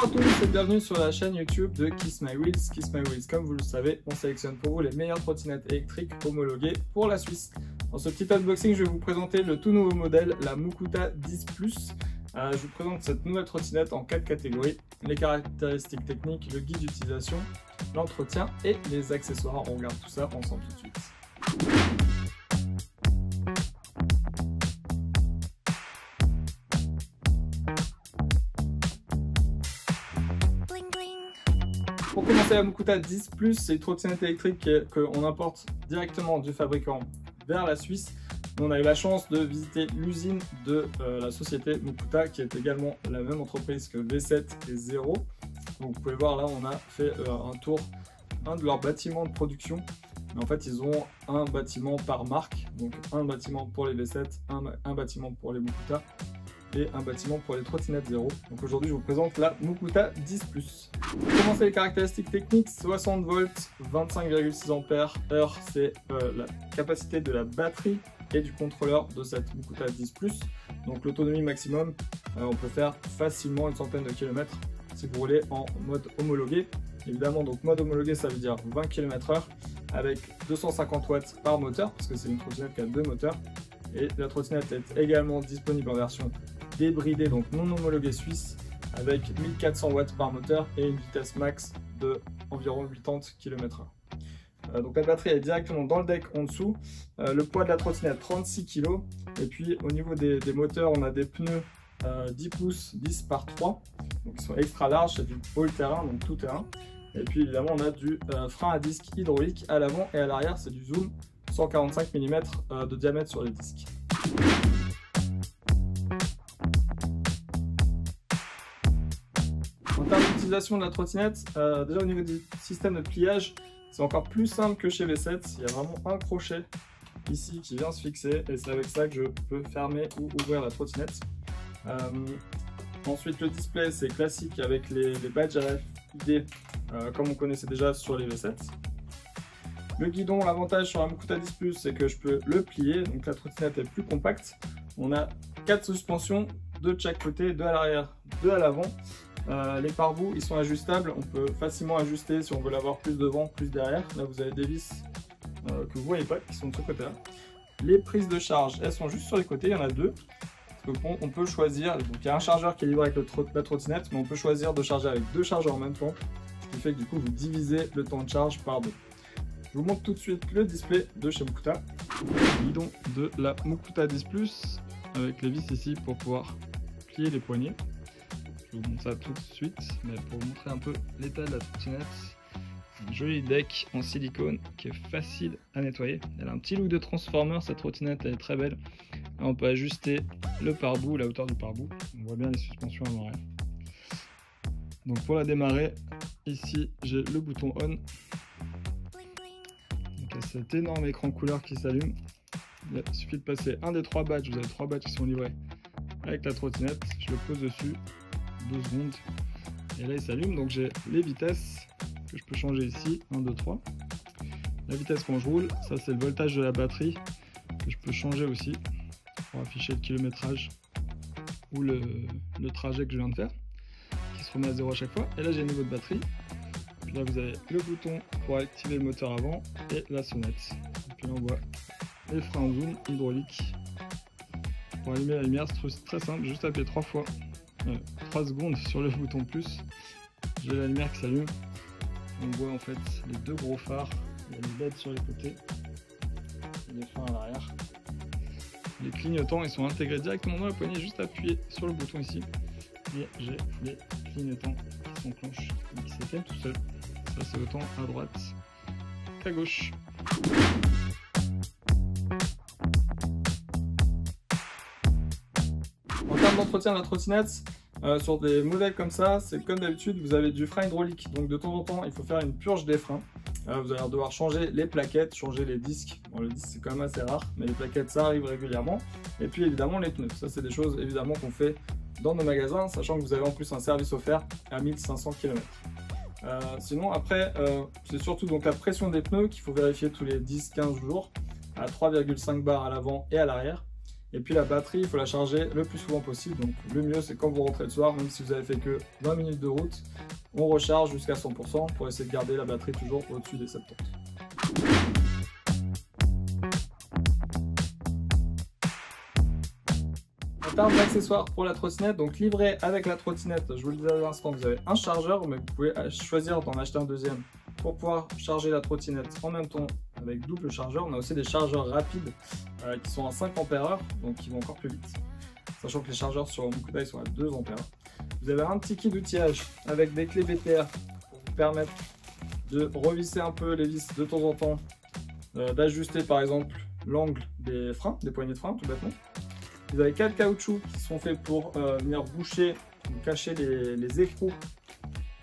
Bonjour à tous et bienvenue sur la chaîne YouTube de Kiss My Wheels. Kiss My Wheels, comme vous le savez, on sélectionne pour vous les meilleures trottinettes électriques homologuées pour la Suisse. Dans ce petit unboxing, je vais vous présenter le tout nouveau modèle, la Mukuta 10 Plus. Je vous présente cette nouvelle trottinette en 4 catégories, les caractéristiques techniques, le guide d'utilisation, l'entretien et les accessoires. On regarde tout ça ensemble tout de suite. Pour commencer, la Mukuta 10 Plus, c'est une trottinette électrique qu'on importe directement du fabricant vers la Suisse. On a eu la chance de visiter l'usine de la société Mukuta, qui est également la même entreprise que V7 et Zero. Donc vous pouvez voir là, on a fait un tour de leur bâtiment de production. Mais en fait, ils ont un bâtiment par marque, donc un bâtiment pour les V7, un bâtiment pour les Mukuta et un bâtiment pour les trottinettes Zero. Donc aujourd'hui, je vous présente la Mukuta 10 Plus. Pour commencer, les caractéristiques techniques, 60 volts, 25,6 ampères heure, c'est la capacité de la batterie et du contrôleur de cette Mukuta 10 Plus. Donc l'autonomie maximum, on peut faire facilement une centaine de kilomètres si vous roulez en mode homologué. Évidemment, donc mode homologué, ça veut dire 20 km/h avec 250 watts par moteur, parce que c'est une trottinette qui a deux moteurs. Et la trottinette est également disponible en version débridée, donc non homologuée suisse, avec 1400 watts par moteur et une vitesse max de environ 80 km/h. Donc la batterie est directement dans le deck en dessous. Le poids de la trottinette 36 kg. Et puis au niveau des moteurs, on a des pneus 10 pouces 10 par 3. Donc ils sont extra larges, c'est du all-terrain, donc tout terrain. Et puis évidemment on a du frein à disque hydraulique à l'avant et à l'arrière, c'est du zoom 145 mm de diamètre sur les disques. En termes d'utilisation de la trottinette, déjà au niveau du système de pliage, c'est encore plus simple que chez V7. Il y a vraiment un crochet ici qui vient se fixer et c'est avec ça que je peux fermer ou ouvrir la trottinette. Ensuite, le display, c'est classique avec les badges RFID comme on connaissait déjà sur les V7. Le guidon, l'avantage sur la Mukuta 10 Plus, c'est que je peux le plier, donc la trottinette est plus compacte. On a 4 suspensions, 2 de chaque côté, 2 à l'arrière, 2 à l'avant. Les pare-boues, ils sont ajustables, on peut facilement ajuster si on veut l'avoir plus devant, plus derrière. Là, vous avez des vis que vous ne voyez pas, qui sont de ce côté-là. Les prises de charge, elles sont juste sur les côtés, il y en a 2. On peut choisir, donc il y a un chargeur qui est livré avec la trottinette, mais on peut choisir de charger avec 2 chargeurs en même temps, ce qui fait que du coup, vous divisez le temps de charge par 2. Je vous montre tout de suite le display de chez Mukuta. Le guidon de la Mukuta 10 Plus, avec les vis ici pour pouvoir plier les poignées. Je vous montre ça tout de suite, mais pour vous montrer un peu l'état de la trottinette, un joli deck en silicone qui est facile à nettoyer. Elle a un petit look de transformer, cette trottinette, elle est très belle. Là, on peut ajuster le pare-boue, la hauteur du pare-boue. On voit bien les suspensions avant-arrière. Donc pour la démarrer, ici j'ai le bouton on. Donc il y a cet énorme écran couleur qui s'allume. Il suffit de passer un des 3 badges, vous avez 3 badges qui sont livrés avec la trottinette. Je le pose dessus, 2 secondes, et là il s'allume. Donc j'ai les vitesses que je peux changer ici, 1, 2, 3. La vitesse quand je roule, ça c'est le voltage de la batterie que je peux changer aussi pour afficher le kilométrage ou le trajet que je viens de faire, qui se remet à 0 à chaque fois. Et là j'ai le niveau de batterie. Puis là vous avez le bouton pour activer le moteur avant et la sonnette. Et puis là on voit les freins en zoom hydraulique. Pour allumer la lumière, c'est très simple, juste appuyer 3 fois, 3 secondes sur le bouton plus. J'ai la lumière qui s'allume. On voit en fait les 2 gros phares, il y a les LED sur les côtés, et les freins à l'arrière. Les clignotants, ils sont intégrés directement dans la poignée, juste appuyer sur le bouton ici. Et j'ai les clignotants qui s'enclenchent et qui s'éteignent tout seuls. Ça c'est autant à droite qu'à gauche. En termes d'entretien de la trottinette, sur des modèles comme ça, c'est comme d'habitude, vous avez du frein hydraulique. Donc de temps en temps, il faut faire une purge des freins. Vous allez devoir changer les plaquettes, changer les disques. Bon, les disques c'est quand même assez rare, mais les plaquettes ça arrive régulièrement. Et puis évidemment les pneus. Ça c'est des choses évidemment qu'on fait dans nos magasins, sachant que vous avez en plus un service offert à 1500 km. Sinon après, c'est surtout donc la pression des pneus qu'il faut vérifier tous les 10-15 jours à 3,5 bars à l'avant et à l'arrière. Et puis la batterie, il faut la charger le plus souvent possible. Donc le mieux, c'est quand vous rentrez le soir, même si vous avez fait que 20 minutes de route, on recharge jusqu'à 100% pour essayer de garder la batterie toujours au-dessus des 70. En termes d'accessoires pour la trottinette, donc livré avec la trottinette, je vous le disais à l'instant, vous avez un chargeur, mais vous pouvez choisir d'en acheter un deuxième pour pouvoir charger la trottinette en même temps avec double chargeur. On a aussi des chargeurs rapides qui sont à 5 Ah, donc qui vont encore plus vite. Sachant que les chargeurs sur Mukuta sont à 2 Ah. Vous avez un petit kit d'outillage avec des clés BTR pour vous permettre de revisser un peu les vis de temps en temps, d'ajuster par exemple l'angle des freins, des poignées de frein tout bêtement. Vous avez 4 caoutchoucs qui sont faits pour venir boucher ou cacher les écrous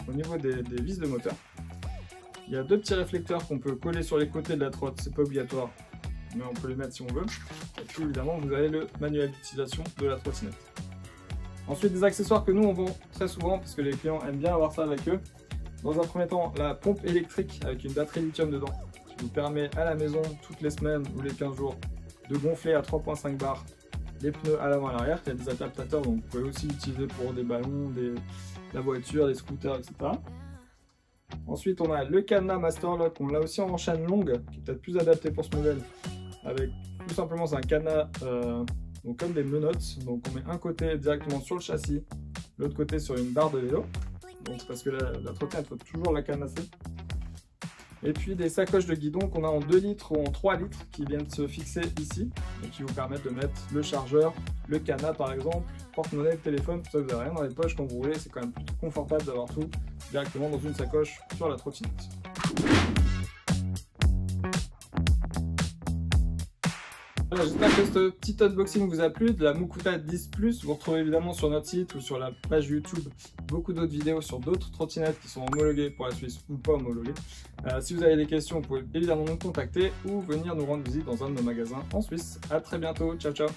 au niveau des vis de moteur. Il y a 2 petits réflecteurs qu'on peut coller sur les côtés de la trotte, c'est pas obligatoire, mais on peut les mettre si on veut. Et puis évidemment, vous avez le manuel d'utilisation de la trottinette. Ensuite, des accessoires que nous on vend très souvent parce que les clients aiment bien avoir ça avec eux. Dans un premier temps, la pompe électrique avec une batterie lithium dedans qui vous permet à la maison, toutes les semaines ou les 15 jours, de gonfler à 3,5 bars les pneus à l'avant et à l'arrière. Il y a des adaptateurs, donc vous pouvez aussi l'utiliser pour des ballons, la voiture, des scooters, etc. Ensuite, on a le cadenas Masterlock, on l'a aussi en chaîne longue, qui est peut-être plus adapté pour ce modèle. Avec tout simplement, c'est un cadenas donc comme des menottes. Donc on met un côté directement sur le châssis, l'autre côté sur une barre de vélo. Donc c'est parce que la trottinette, il faut toujours la cadenasser. Et puis des sacoches de guidon qu'on a en 2 litres ou en 3 litres qui viennent se fixer ici et qui vous permettent de mettre le chargeur, le cadenas par exemple, porte-monnaie, téléphone, tout ça, vous n'avez rien dans les poches quand vous roulez, c'est quand même plus confortable d'avoir tout directement dans une sacoche sur la trottinette. Voilà, j'espère que ce petit unboxing vous a plu de la Mukuta 10 Plus. Vous retrouvez évidemment sur notre site ou sur la page YouTube beaucoup d'autres vidéos sur d'autres trottinettes qui sont homologuées pour la Suisse ou pas homologuées. Si vous avez des questions, vous pouvez évidemment nous contacter ou venir nous rendre visite dans un de nos magasins en Suisse. A très bientôt, ciao ciao.